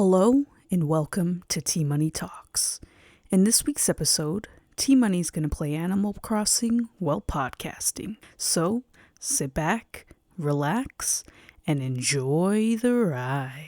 Hello and welcome to T-Money Talks. In this week's episode, T-Money's going to play Animal Crossing while podcasting. So, sit back, relax, and enjoy the ride.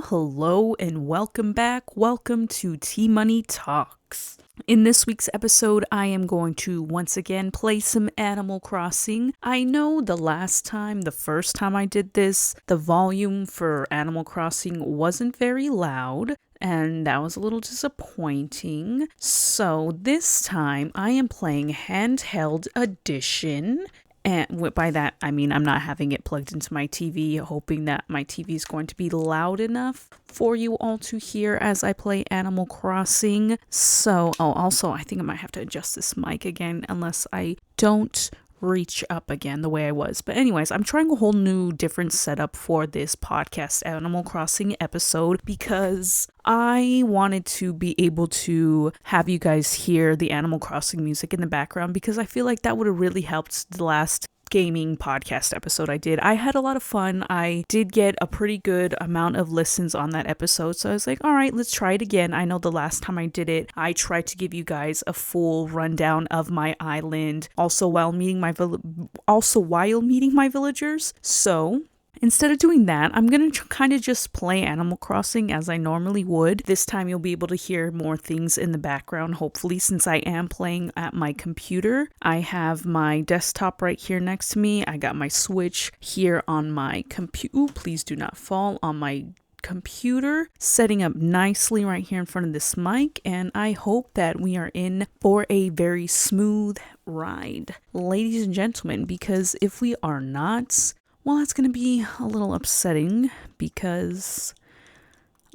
Hello, and welcome back. Welcome to T-Money Talks. In this week's episode, I am going to once again play some Animal Crossing. I know the first time I did this, the volume for Animal Crossing wasn't very loud, and that was a little disappointing. So this time, I am playing Handheld Edition. And by that, I mean I'm not having it plugged into my TV, hoping that my TV is going to be loud enough for you all to hear as I play Animal Crossing. So, also, I think I might have to adjust this mic again unless I don't reach up again the way I was. But anyways, I'm trying a whole new different setup for this podcast Animal Crossing episode because I wanted to be able to have you guys hear the Animal Crossing music in the background because I feel like that would have really helped the last gaming podcast episode I did. I had a lot of fun. I did get a pretty good amount of listens on that episode, so I was like, all right, let's try it again. I know the last time I did it, I tried to give you guys a full rundown of my island, also while meeting my villagers. So instead of doing that, I'm going to kind of just play Animal Crossing as I normally would. This time you'll be able to hear more things in the background, hopefully, since I am playing at my computer. I have my desktop right here next to me. I got my Switch here on my computer. Ooh, please do not fall on my computer, setting up nicely right here in front of this mic, and I hope that we are in for a very smooth ride, ladies and gentlemen, because if we are not, well, that's going to be a little upsetting because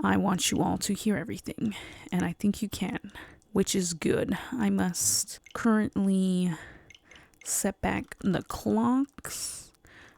I want you all to hear everything, and I think you can, which is good. I must currently set back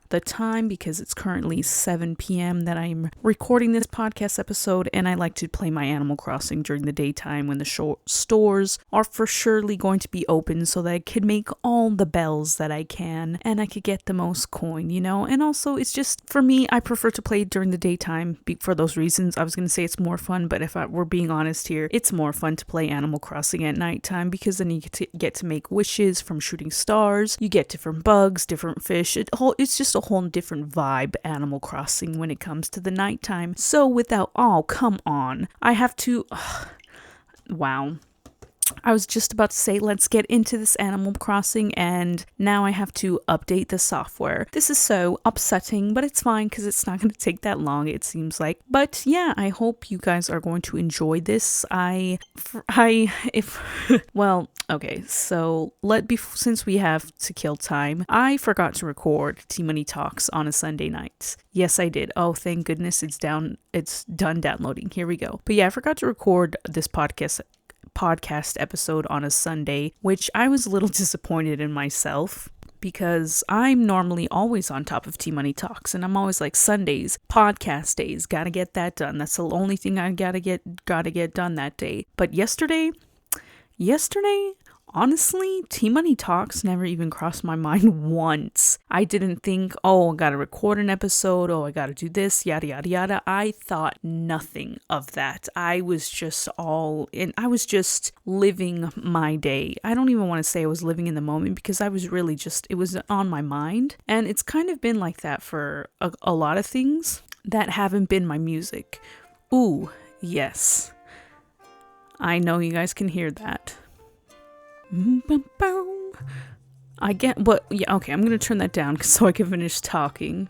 the time because it's currently 7 p.m. that I'm recording this podcast episode, and I like to play my Animal Crossing during the daytime when the stores are for surely going to be open so that I could make all the bells that I can and I could get the most coin, and also it's just, for me, I prefer to play during the daytime for those reasons. I was going to say it's more fun, but if we're being honest here, it's more fun to play Animal Crossing at nighttime because then you get to make wishes from shooting stars, you get different bugs, different fish, it's just a whole different vibe, Animal Crossing, when it comes to the nighttime. So come on. I have to, wow. I was just about to say, let's get into this Animal Crossing, and now I have to update the software. This is so upsetting, but it's fine because it's not going to take that long, it seems like. But yeah, I hope you guys are going to enjoy this. Okay, so since we have to kill time, I forgot to record T-Money Talks on a Sunday night. Yes, I did. Oh, thank goodness it's done downloading. Here we go. But yeah, I forgot to record this podcast episode on a Sunday, which I was a little disappointed in myself because I'm normally always on top of T-Money Talks, and I'm always like, Sundays, podcast days, gotta get that done. That's the only thing I gotta get done that day. But yesterday, honestly, T-Money Talks never even crossed my mind once. I didn't think, I gotta record an episode, I gotta do this, yada, yada, yada. I thought nothing of that. I was just living my day. I don't even want to say I was living in the moment because I was really it was on my mind. And it's kind of been like that for a lot of things that haven't been my music. Ooh, yes. I know you guys can hear that. I get, but yeah, okay, I'm gonna turn that down so I can finish talking.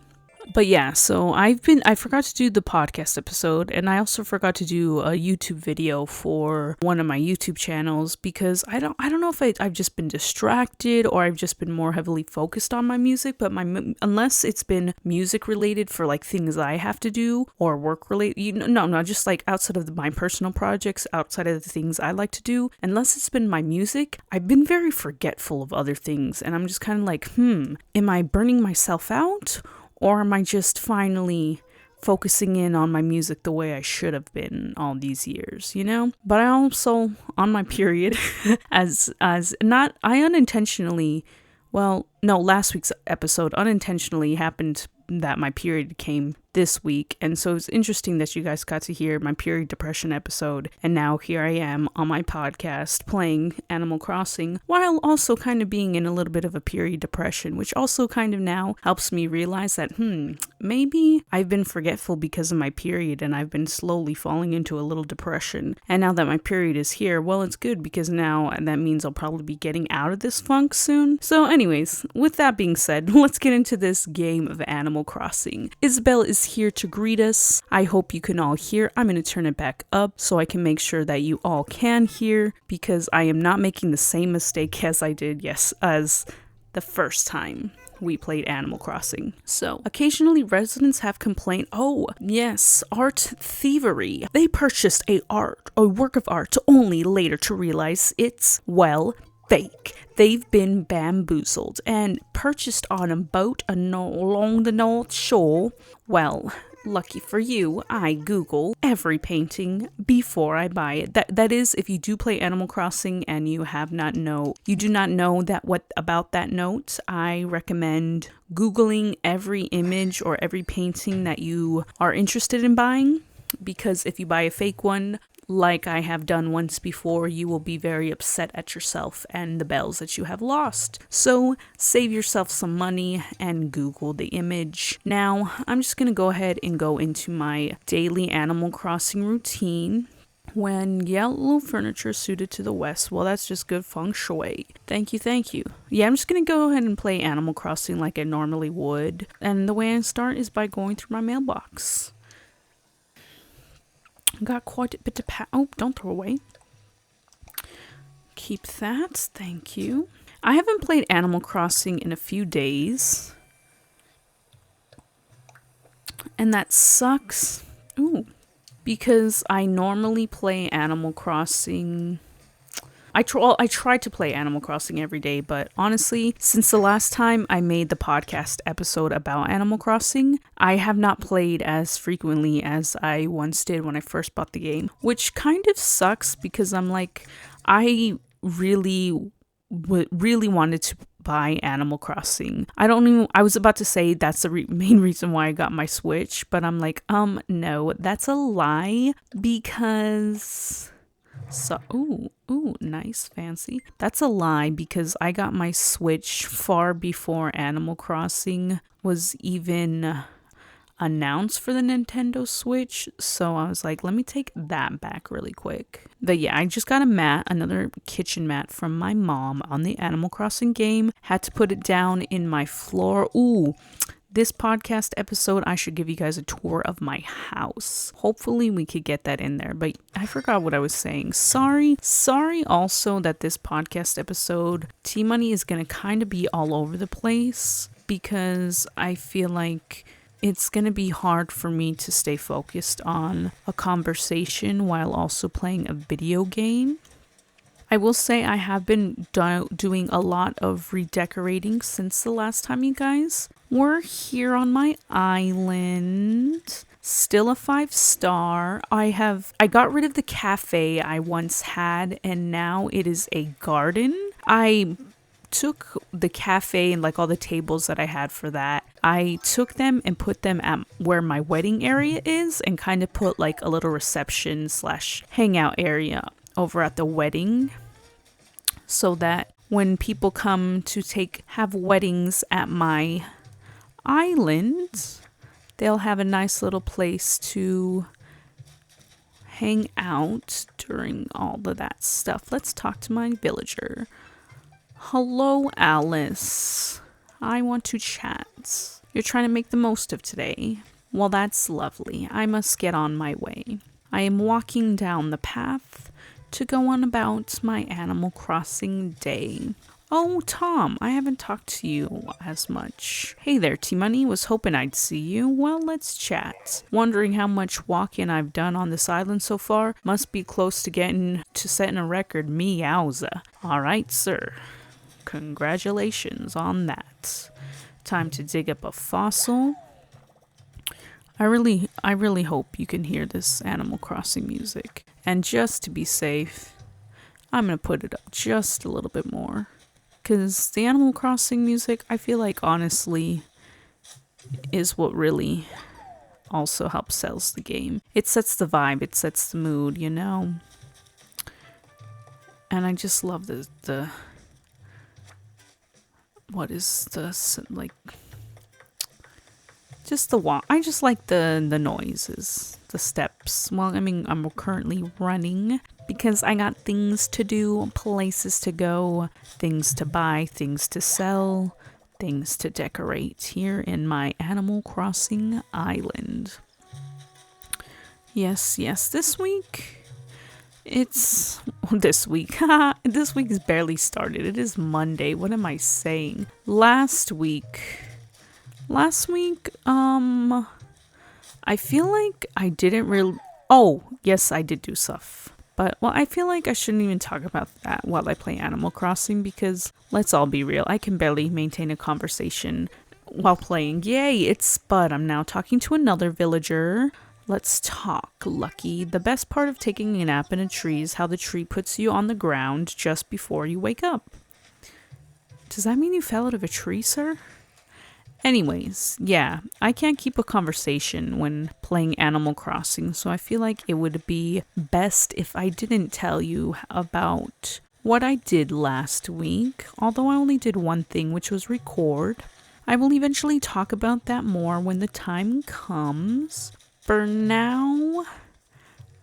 But yeah, so I forgot to do the podcast episode, and I also forgot to do a YouTube video for one of my YouTube channels because I don't know if I've just been distracted or I've just been more heavily focused on my music, but unless it's been music related for like things I have to do or work related, no, just like outside of my personal projects, outside of the things I like to do, unless it's been my music, I've been very forgetful of other things, and I'm just kind of like, am I burning myself out? Or am I just finally focusing in on my music the way I should have been all these years, you know? But I also, on my period, I unintentionally, well, no, last week's episode unintentionally happened that my period came this week, and so it's interesting that you guys got to hear my period depression episode, and now here I am on my podcast playing Animal Crossing while also kind of being in a little bit of a period depression, which also kind of now helps me realize that maybe I've been forgetful because of my period and I've been slowly falling into a little depression. And now that my period is here, well, it's good because now that means I'll probably be getting out of this funk soon. So anyways, with that being said, let's get into this game of Animal Crossing. Isabelle is here to greet us. I hope you can all hear. I'm going to turn it back up so I can make sure that you all can hear, because I am not making the same mistake as I did, as the first time we played Animal Crossing. So, occasionally residents have complained, oh, yes, art thievery. They purchased a work of art only later to realize it's, well, fake. They've been bamboozled and purchased on a boat along the North Shore. Well, lucky for you, I Google every painting before I buy it. That is, if you do play Animal Crossing and you do not know about that note, I recommend Googling every image or every painting that you are interested in buying, because if you buy a fake one, like I have done once before, you will be very upset at yourself and the bells that you have lost. So save yourself some money and Google the image. Now, I'm just going to go ahead and go into my daily Animal Crossing routine. When yellow furniture suited to the west, well, that's just good feng shui. Thank you. Yeah, I'm just going to go ahead and play Animal Crossing like I normally would. And the way I start is by going through my mailbox. Got quite a bit of oh, don't throw away. Keep that. Thank you. I haven't played Animal Crossing in a few days, and that sucks. Ooh. Because I normally play Animal Crossing. I try to play Animal Crossing every day, but honestly, since the last time I made the podcast episode about Animal Crossing, I have not played as frequently as I once did when I first bought the game, which kind of sucks because I'm like, I really wanted to buy Animal Crossing. I was about to say that's the main reason why I got my Switch, but I'm like, no, that's a lie, because... So, ooh, nice, fancy. That's a lie, because I got my Switch far before Animal Crossing was even announced for the Nintendo Switch. So I was like, let me take that back really quick. But yeah, I just got another kitchen mat from my mom on the Animal Crossing game. Had to put it down in my floor. Ooh. This podcast episode, I should give you guys a tour of my house. Hopefully we could get that in there, but I forgot what I was saying. Sorry also that this podcast episode, T-Money is going to kind of be all over the place, because I feel like it's going to be hard for me to stay focused on a conversation while also playing a video game. I will say I have been doing a lot of redecorating since the last time you guys were here on my island. Still a 5-star. I got rid of the cafe I once had, and now it is a garden. I took the cafe and like all the tables that I had for that, I took them and put them at where my wedding area is, and kind of put like a little reception / hangout area over at the wedding, so that when people come to have weddings at my island, they'll have a nice little place to hang out during all of that stuff. Let's talk to my villager. Hello, Alice. I want to chat. You're trying to make the most of today. Well, that's lovely. I must get on my way. I am walking down the path to go on about my Animal Crossing day. Oh, Tom, I haven't talked to you as much. Hey there, T-Money. Was hoping I'd see you. Well, let's chat. Wondering how much walking I've done on this island so far. Must be close to setting a record. Meowza. All right, sir. Congratulations on that. Time to dig up a fossil. I really hope you can hear this Animal Crossing music. And just to be safe, I'm going to put it up just a little bit more. Because the Animal Crossing music, I feel like, honestly, is what really also helps sells the game. It sets the vibe, it sets the mood, you know? And I just love the what is this, like, just I just like the noises, the steps. Well, I mean, I'm currently running because I got things to do, places to go, things to buy, things to sell, things to decorate here in my Animal Crossing island. Yes, this week, this week is barely started. It is Monday. What am I saying? Last week, I feel like I didn't really, oh, yes, I did do stuff. But, well, I feel like I shouldn't even talk about that while I play Animal Crossing because, let's all be real, I can barely maintain a conversation while playing. Yay, it's Spud. I'm now talking to another villager. Let's talk, Lucky. The best part of taking a nap in a tree is how the tree puts you on the ground just before you wake up. Does that mean you fell out of a tree, sir? Anyways, yeah, I can't keep a conversation when playing Animal Crossing, so I feel like it would be best if I didn't tell you about what I did last week, although I only did one thing, which was record. I will eventually talk about that more when the time comes. For now,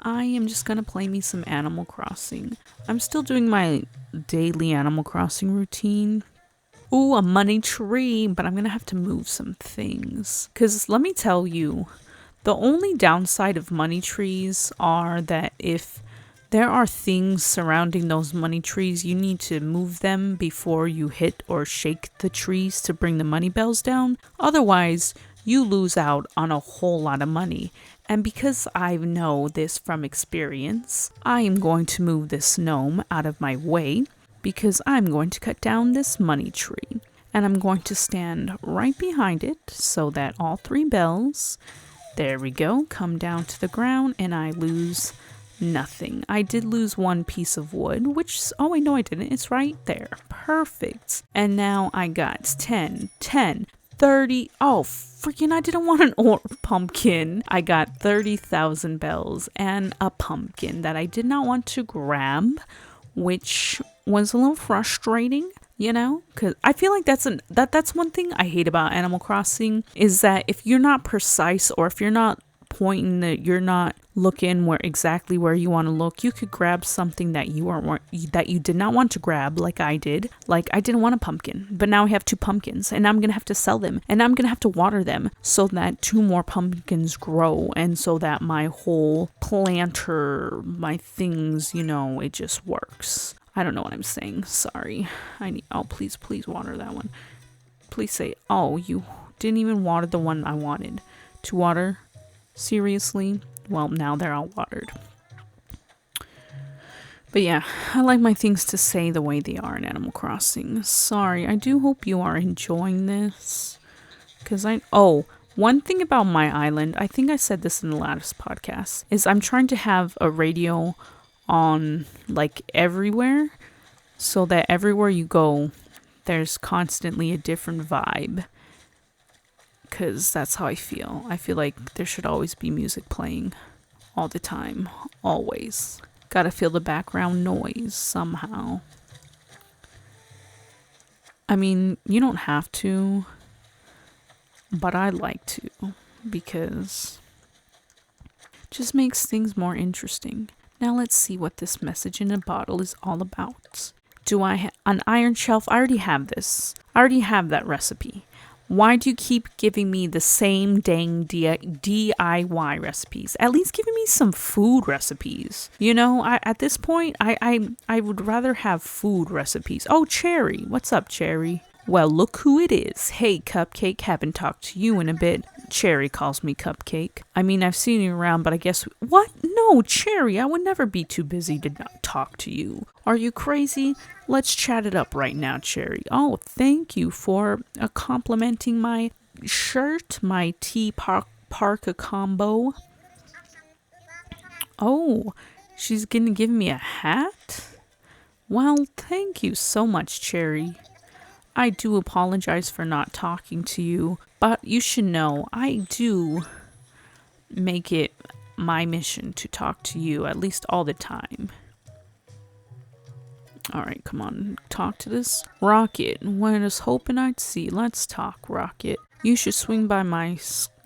I am just gonna play me some Animal Crossing. I'm still doing my daily Animal Crossing routine. Ooh, a money tree, but I'm gonna have to move some things. Because let me tell you, the only downside of money trees are that if there are things surrounding those money trees, you need to move them before you hit or shake the trees to bring the money bells down. Otherwise, you lose out on a whole lot of money. And because I know this from experience, I am going to move this gnome out of my way because I'm going to cut down this money tree. And I'm going to stand right behind it so that all 3 bells, there we go, come down to the ground and I lose nothing. I did lose 1 piece of wood, which, oh wait, no I didn't, it's right there. Perfect. And now I got 10, 30, oh freaking, I didn't want an pumpkin. I got 30,000 bells and a pumpkin that I did not want to grab, which was a little frustrating, you know, because I feel like that's one thing I hate about Animal Crossing is that if you're not precise or if you're not pointing, that you're not looking exactly where you want to look, you could grab something that you did not want to grab, like I did. Like I didn't want a pumpkin, but now I have 2 pumpkins and I'm gonna have to sell them and I'm gonna have to water them so that 2 more pumpkins grow and so that my whole planter, my things, you know, it just works. I don't know what I'm saying. Sorry. Please water that one. Please say, oh, you didn't even water the one I wanted to water. Seriously? Well, now they're all watered. But yeah, I like my things to say the way they are in Animal Crossing. Sorry, I do hope you are enjoying this. One thing about my island, I think I said this in the last podcast, is I'm trying to have a radio on, like, everywhere. So that everywhere you go, there's constantly a different vibe. Because that's how I feel. I feel like there should always be music playing all the time. Always. Gotta feel the background noise somehow. I mean, you don't have to, but I like to because it just makes things more interesting. Now let's see what this message in a bottle is all about. Do I have an iron shelf? I already have this. I already have that recipe. Why do you keep giving me the same dang DIY recipes? At least giving me some food recipes. You know, at this point, I would rather have food recipes. Oh, Cherry. What's up, Cherry? Well, look who it is. Hey, Cupcake. Haven't talked to you in a bit. Cherry calls me Cupcake. I mean, I've seen you around, but I guess... What? No, Cherry. I would never be too busy to not talk to you. Are you crazy? Let's chat it up right now, Cherry. Oh, thank you for complimenting my shirt, my tea park a combo. Oh, she's gonna give me a hat? Well, thank you so much, Cherry. I do apologize for not talking to you, but you should know I do make it my mission to talk to you at least all the time. Alright, come on, talk to this Rocket. What I was hoping I'd see. Let's talk, Rocket. You should swing by my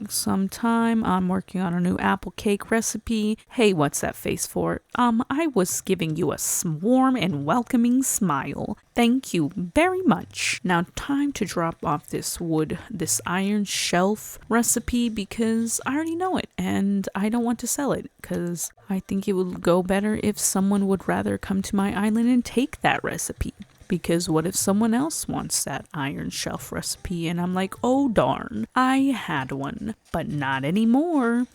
sometime. I'm working on a new apple cake recipe. Hey, what's that face for? I was giving you a warm and welcoming smile. Thank you very much. Now, time to drop off this iron shelf recipe because I already know it and I don't want to sell it because I think it would go better if someone would rather come to my island and take that recipe. Because what if someone else wants that iron shelf recipe and I'm like, oh darn, I had one, but not anymore.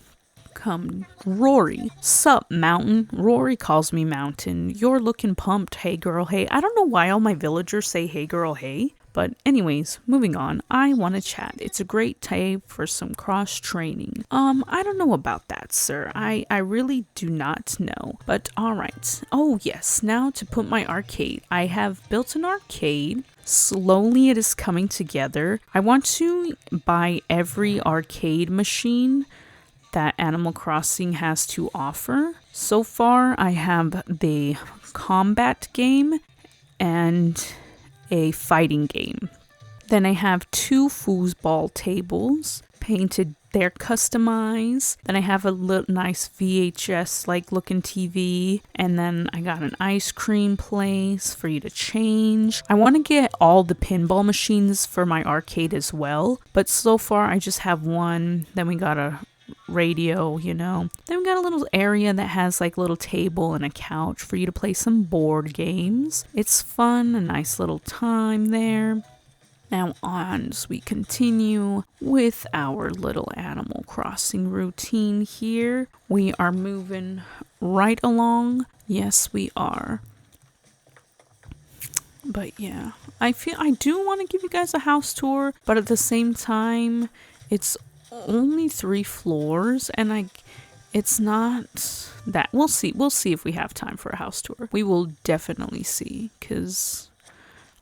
Come, Rory. Sup, Mountain? Rory calls me Mountain. You're looking pumped. Hey girl, hey. I don't know why all my villagers say hey girl, hey. But anyways, moving on. I want to chat. It's a great time for some cross training. I don't know about that, sir. I really do not know. But alright. Oh yes, now to put my arcade. I have built an arcade. Slowly it is coming together. I want to buy every arcade machine that Animal Crossing has to offer. So far I have the combat game and a fighting game. Then I have 2 foosball tables painted. They're customized. Then I have a little nice VHS like looking TV, and then I got an ice cream place for you to change. I want to get all the pinball machines for my arcade as well, but so far I just have one. Then we got a radio, you know. Then we got a little area that has like a little table and a couch for you to play some board games. It's fun, a nice little time there. Now on as we continue with our little Animal Crossing routine here. We are moving right along. Yes, we are. But yeah, I do want to give you guys a house tour, but at the same time, it's only 3 floors and it's not that. We'll see if we have time for a house tour. We will definitely see, because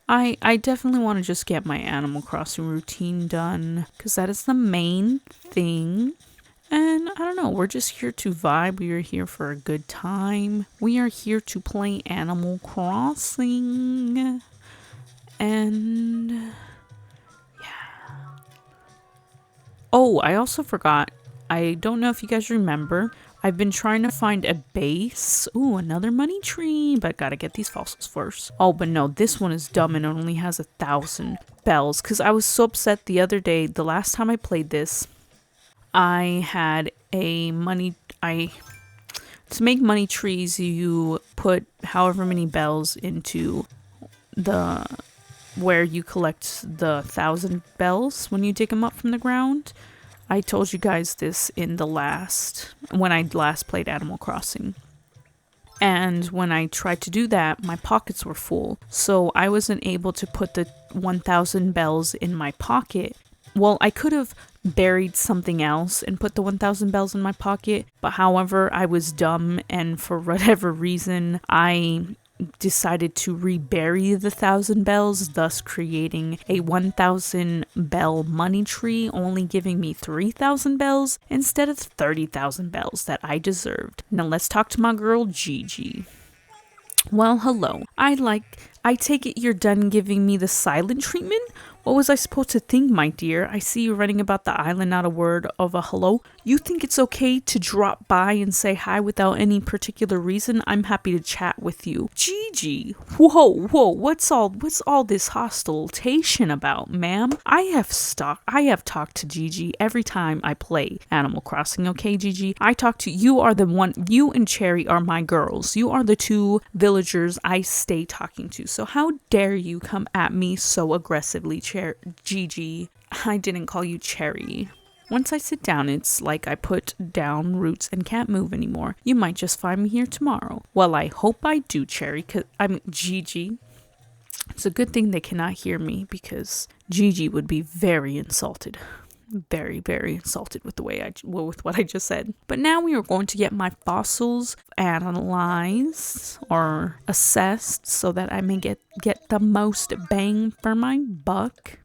I definitely want to just get my Animal Crossing routine done, because that is the main thing. And I don't know, we're just here to vibe. We are here for a good time. We are here to play Animal Crossing. And oh, I also forgot. I don't know if you guys remember. I've been trying to find a base. Ooh, another money tree. But gotta get these fossils first. Oh, but no, this one is dumb and only has 1,000 bells. Because I was so upset the other day. The last time I played this, I had a money... To make money trees, you put however many bells into the... where you collect the 1,000 bells when you dig them up from the ground. I told you guys this in the when I last played Animal Crossing. And when I tried to do that, my pockets were full. So I wasn't able to put the 1,000 bells in my pocket. Well, I could have buried something else and put the 1,000 bells in my pocket. But however, I was dumb, and for whatever reason, I decided to rebury the 1,000 bells, thus creating a 1,000 bell money tree, only giving me 3,000 bells instead of 30,000 bells that I deserved. Now let's talk to my girl Gigi. Well, hello. I take it you're done giving me the silent treatment? What was I supposed to think, my dear? I see you running about the island, not a word of a hello. You think it's okay to drop by and say hi without any particular reason? I'm happy to chat with you. Gigi, whoa, what's all this hostilitation about, ma'am? I have talked to Gigi every time I play Animal Crossing, okay, Gigi? I talk to you. Are the one, you and Cherry are my girls. You are the 2 villagers I stay talking to. So how dare you come at me so aggressively, Gigi? I didn't call you Cherry. Once I sit down, it's like I put down roots and can't move anymore. You might just find me here tomorrow. Well, I hope I do, Cherry, Gigi. It's a good thing they cannot hear me, because Gigi would be very insulted. very, very insulted with with what I just said. But now we are going to get my fossils analyzed or assessed so that I may get the most bang for my buck.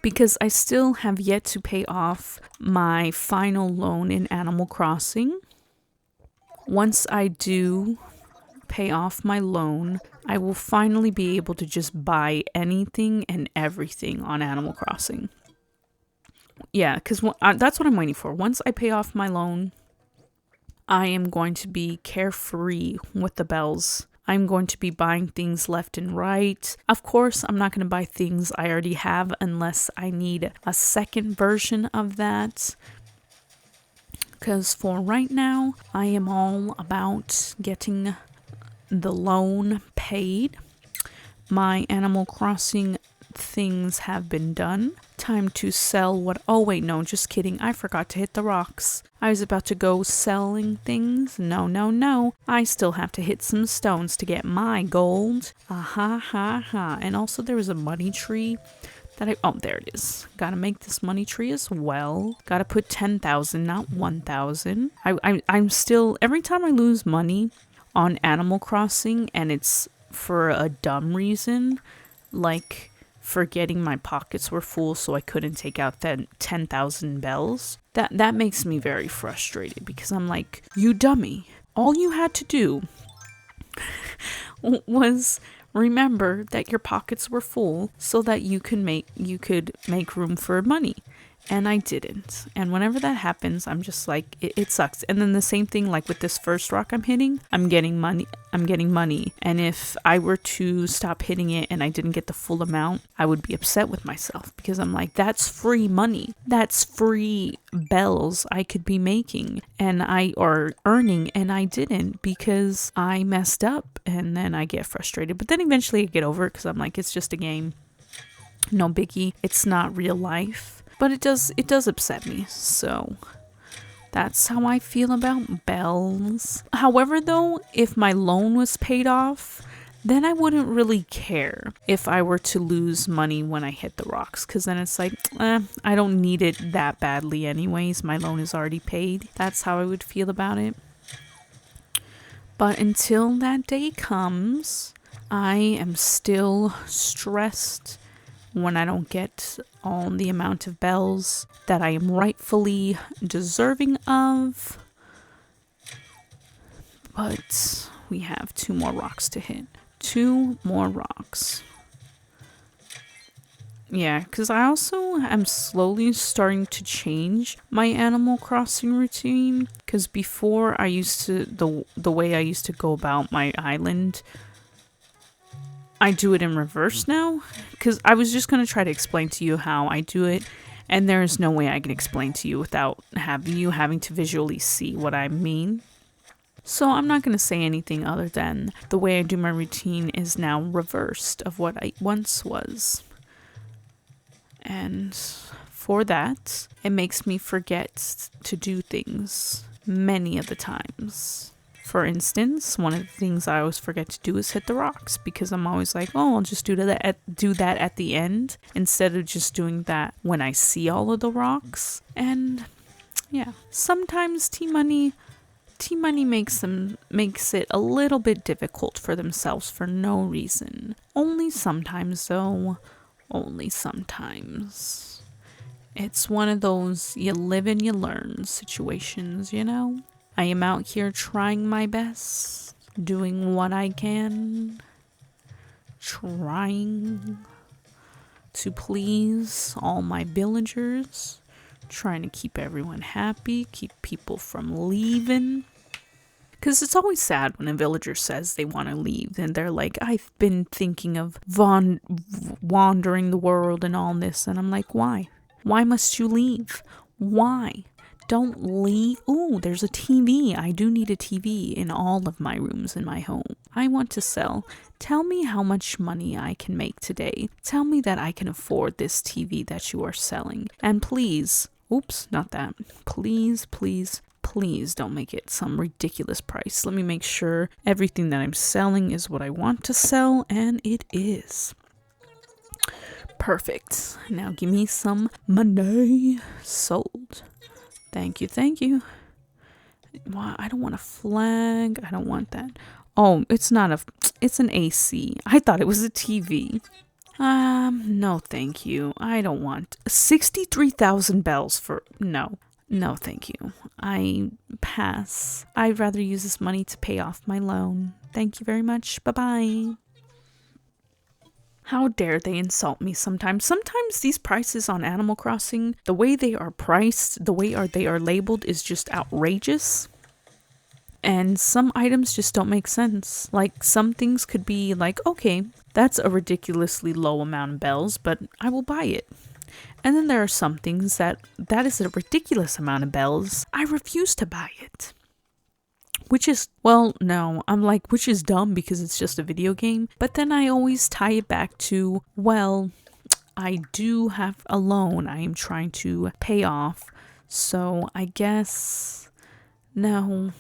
Because I still have yet to pay off my final loan in Animal Crossing. Once I do pay off my loan, I will finally be able to just buy anything and everything on Animal Crossing. Yeah, because that's what I'm waiting for. Once I pay off my loan, I am going to be carefree with the bells. I'm going to be buying things left and right. Of course, I'm not going to buy things I already have unless I need a second version of that. Because for right now, I am all about getting the loan paid. My Animal Crossing things have been done. Time to sell what... Oh, wait, no, just kidding. I forgot to hit the rocks. I was about to go selling things. No. I still have to hit some stones to get my gold. And also there was a money tree that oh, there it is. Gotta make this money tree as well. Gotta put 10,000, not 1,000. I'm still... Every time I lose money on Animal Crossing and it's for a dumb reason, like forgetting my pockets were full so I couldn't take out that 10,000 bells, that makes me very frustrated because I'm like, you dummy. All you had to do was remember that your pockets were full so that you could make room for money. And I didn't. And whenever that happens, I'm just like, it sucks. And then the same thing, like with this first rock I'm hitting, I'm getting money. And if I were to stop hitting it and I didn't get the full amount, I would be upset with myself because I'm like, that's free money. That's free bells I could be making or earning, and I didn't because I messed up. And then I get frustrated. But then eventually I get over it because I'm like, it's just a game. No biggie. It's not real life. But it does upset me, so that's how I feel about bells. However, though, if my loan was paid off, then I wouldn't really care if I were to lose money when I hit the rocks, because then it's like, I don't need it that badly anyways. My loan is already paid. That's how I would feel about it. But until that day comes, I am still stressed when I don't get all the amount of bells that I am rightfully deserving of. But we have 2 more rocks to hit. 2 more rocks. Yeah, because I also am slowly starting to change my Animal Crossing routine. Because before I used to, the way I used to go about my island, I do it in reverse now, because I was just going to try to explain to you how I do it, and there's no way I can explain to you without having to visually see what I mean. So I'm not going to say anything other than the way I do my routine is now reversed of what I once was. And for that, it makes me forget to do things many of the times. For instance, one of the things I always forget to do is hit the rocks because I'm always like, oh, I'll just do that at the end instead of just doing that when I see all of the rocks. And yeah, sometimes T-Money makes it a little bit difficult for themselves for no reason. Only sometimes though, only sometimes. It's one of those you live and you learn situations, you know? I am out here trying my best, doing what I can, trying to please all my villagers, trying to keep everyone happy, keep people from leaving. Because it's always sad when a villager says they want to leave and they're like, I've been thinking of wandering the world and all this. And I'm like, why? Why must you leave? Why? Don't leave. Ooh, there's a TV. I do need a TV in all of my rooms in my home. I want to sell. Tell me how much money I can make today. Tell me that I can afford this TV that you are selling. And please, oops, not that. Please don't make it some ridiculous price. Let me make sure everything that I'm selling is what I want to sell, and it is. Perfect. Now give me some money. Sold. Thank you, thank you. Wow, I don't want a flag. I don't want that. Oh, it's not a... It's an AC. I thought it was a TV. No thank you. I don't want 63,000 bells for... No. No thank you. I pass. I'd rather use this money to pay off my loan. Thank you very much. Bye-bye. How dare they insult me sometimes. Sometimes these prices on Animal Crossing, the way they are priced, the way they are labeled is just outrageous. And some items just don't make sense. Like, some things could be like, okay, that's a ridiculously low amount of bells, but I will buy it. And then there are some things that is a ridiculous amount of bells. I refuse to buy it. Which is, well, no, I'm like, which is dumb because it's just a video game. But then I always tie it back to, well, I do have a loan I am trying to pay off. So I guess, no,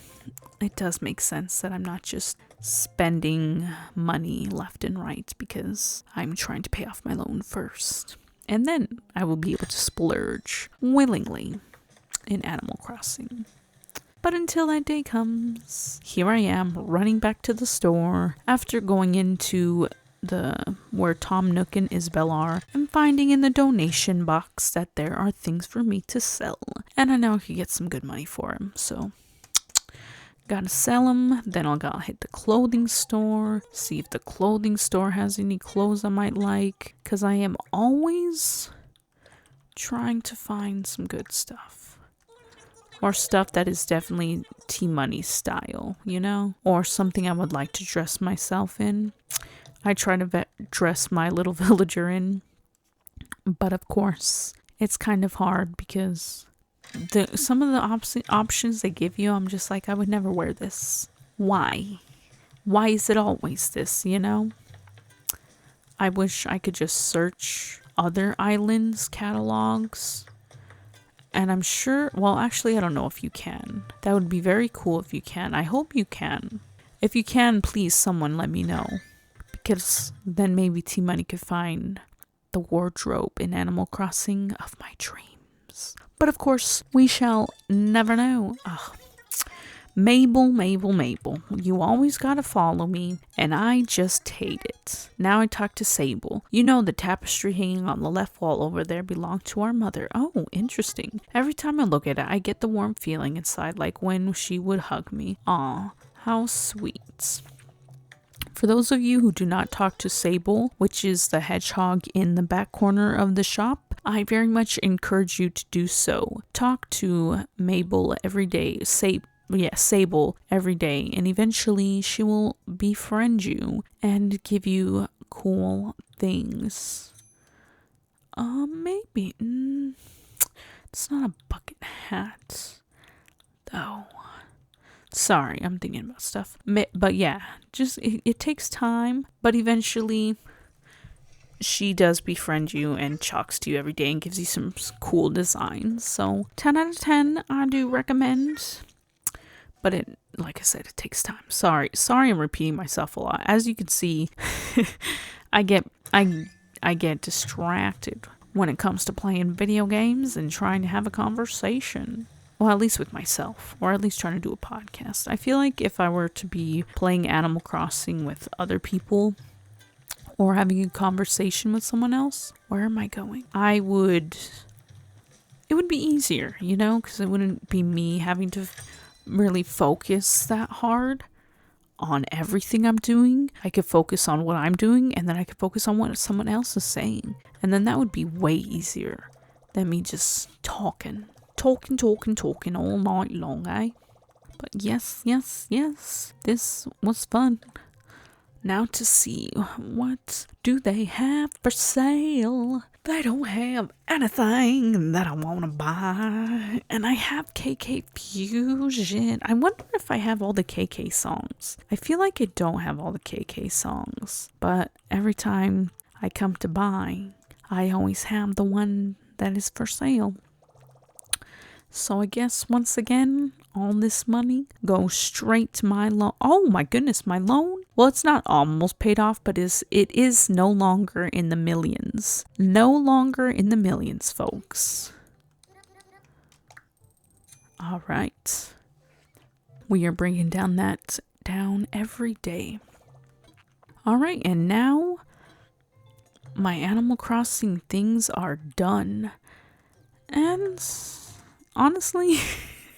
it does make sense that I'm not just spending money left and right because I'm trying to pay off my loan first. And then I will be able to splurge willingly in Animal Crossing. But until that day comes, here I am running back to the store after going into where Tom Nook and Isabelle are and finding in the donation box that there are things for me to sell. And I know I could get some good money for them, so gotta sell them. Then I'll gotta hit the clothing store, see if the clothing store has any clothes I might like, because I am always trying to find some good stuff. Or stuff that is definitely T-Money style, you know? Or something I would like to dress myself in. I try to dress my little villager in. But of course, it's kind of hard because some of the options they give you, I'm just like, I would never wear this. Why? Why is it always this, you know? I wish I could just search other islands' catalogs. And I'm sure, well, actually, I don't know if you can. That would be very cool if you can. I hope you can. If you can, please, someone let me know. Because then maybe T-Money could find the wardrobe in Animal Crossing of my dreams. But of course, we shall never know. Ugh. Mabel, you always gotta follow me, and I just hate it. Now I talk to Sable. You know the tapestry hanging on the left wall over there belonged to our mother. Oh, interesting. Every time I look at it, I get the warm feeling inside, like when she would hug me. Aw, how sweet. For those of you who do not talk to Sable, which is the hedgehog in the back corner of the shop, I very much encourage you to do so. Talk to Mabel every day. Sable every day, and eventually she will befriend you and give you cool things. Maybe it's not a bucket hat though. Sorry, I'm thinking about stuff. But yeah, just it takes time, but eventually she does befriend you and talks to you every day and gives you some cool designs. So 10 out of 10, I do recommend. But it, like I said, it takes time. Sorry, I'm repeating myself a lot. As you can see, I get distracted when it comes to playing video games and trying to have a conversation. Well, at least with myself, or at least trying to do a podcast. I feel like if I were to be playing Animal Crossing with other people or having a conversation with someone else, where am I going? It would be easier, you know, because it wouldn't be me having to really focus that hard on everything I'm doing. I could focus on what I'm doing, and then I could focus on what someone else is saying. And then that would be way easier than me just talking all night long, eh? But yes, this was fun. Now to see, what do they have for sale? They don't have anything that I want to buy. And I have KK Fusion. I wonder if I have all the KK songs. I feel like I don't have all the KK songs. But every time I come to buy, I always have the one that is for sale. So I guess once again, all this money go straight to my loan. Oh my goodness, my loan? Well, it's not almost paid off, but it is no longer in the millions. No longer in the millions, folks. All right. We are bringing that down every day. All right, and now my Animal Crossing things are done. And honestly,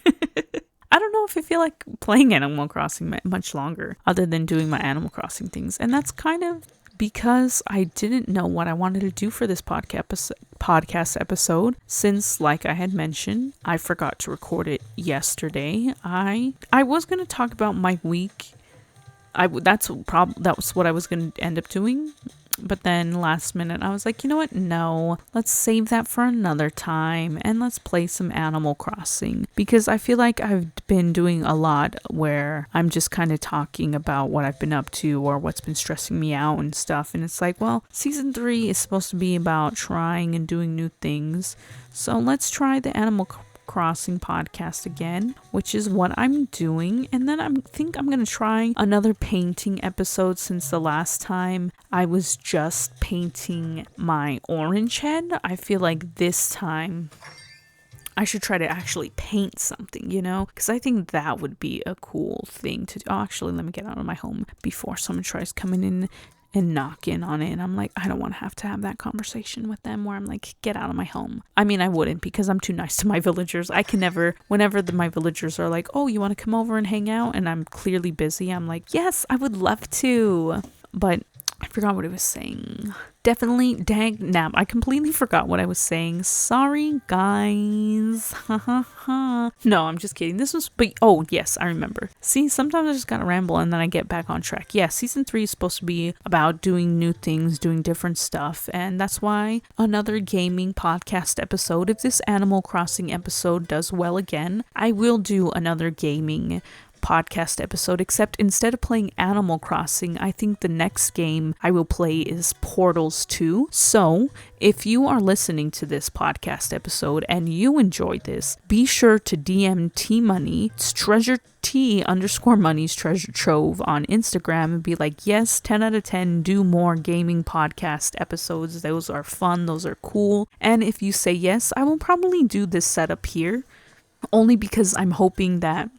I don't know if I feel like playing Animal Crossing much longer other than doing my Animal Crossing things. And that's kind of because I didn't know what I wanted to do for this podcast episode, since, like I had mentioned, I forgot to record it yesterday. I was going to talk about my week. That was what I was going to end up doing. But then last minute, I was like, you know what? No, let's save that for another time and let's play some Animal Crossing. Because I feel like I've been doing a lot where I'm just kind of talking about what I've been up to or what's been stressing me out and stuff. And it's like, well, season 3 is supposed to be about trying and doing new things. So let's try the Animal Crossing podcast again, which is what I'm doing. And then I think I'm going to try another painting episode, since the last time I was just painting my orange head. I feel like this time I should try to actually paint something, because I think that would be a cool thing to do. Oh, actually, let me get out of my home before someone tries coming in and knock in on it. And I'm like, I don't want to have that conversation with them where I'm like, get out of my home. I mean, I wouldn't, because I'm too nice to my villagers. I can never, whenever my villagers are like, oh, you want to come over and hang out? And I'm clearly busy. I'm like, yes, I would love to. But I forgot what I was saying. Definitely, dang nab. I completely forgot what I was saying. Sorry, guys. No, I'm just kidding. Oh, yes, I remember. See, sometimes I just gotta ramble and then I get back on track. Yeah, season 3 is supposed to be about doing new things, doing different stuff. And that's why another gaming podcast episode, if this Animal Crossing episode does well again, I will do another gaming podcast episode, except instead of playing Animal Crossing, I think the next game I will play is Portals 2. So if you are listening to this podcast episode and you enjoyed this, be sure to DM T-Money, it's treasure T_money's treasure trove on Instagram, and be like, yes, 10 out of 10, do more gaming podcast episodes. Those are fun, those are cool. And if you say yes, I will probably do this setup here, only because I'm hoping that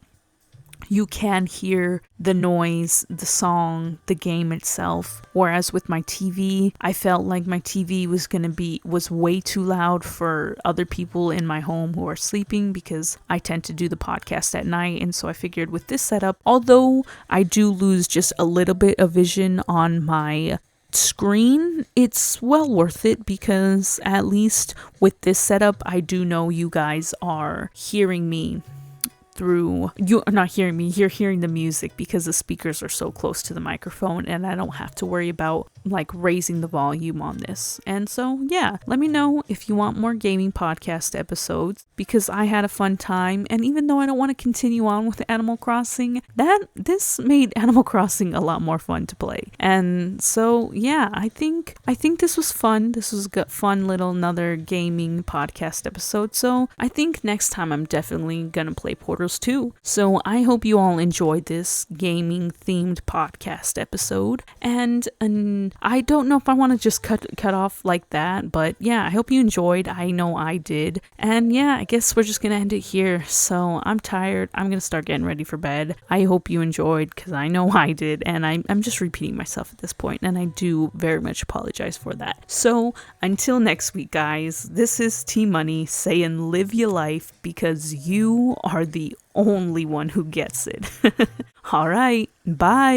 you can hear the noise, the song, the game itself. Whereas with my TV, I felt like my TV was way too loud for other people in my home who are sleeping, because I tend to do the podcast at night. And so I figured with this setup, although I do lose just a little bit of vision on my screen, it's well worth it, because at least with this setup, I do know you guys are hearing me. You're not hearing me, you're hearing the music, because the speakers are so close to the microphone and I don't have to worry about like raising the volume on this. And so yeah, let me know if you want more gaming podcast episodes, because I had a fun time. And even though I don't want to continue on with Animal Crossing, this made Animal Crossing a lot more fun to play. And so yeah, I think this was fun. This was a fun little another gaming podcast episode. So I think next time I'm definitely gonna play Portals 2. So I hope you all enjoyed this gaming themed podcast episode. And I don't know if I want to just cut off like that, but yeah, I hope you enjoyed. I know I did. And yeah, I guess we're just gonna end it here. So I'm tired. I'm gonna start getting ready for bed. I hope you enjoyed, because I know I did, and I'm just repeating myself at this point, and I do very much apologize for that. So until next week, guys, this is T-Money saying live your life, because you are the only one who gets it. All right, bye.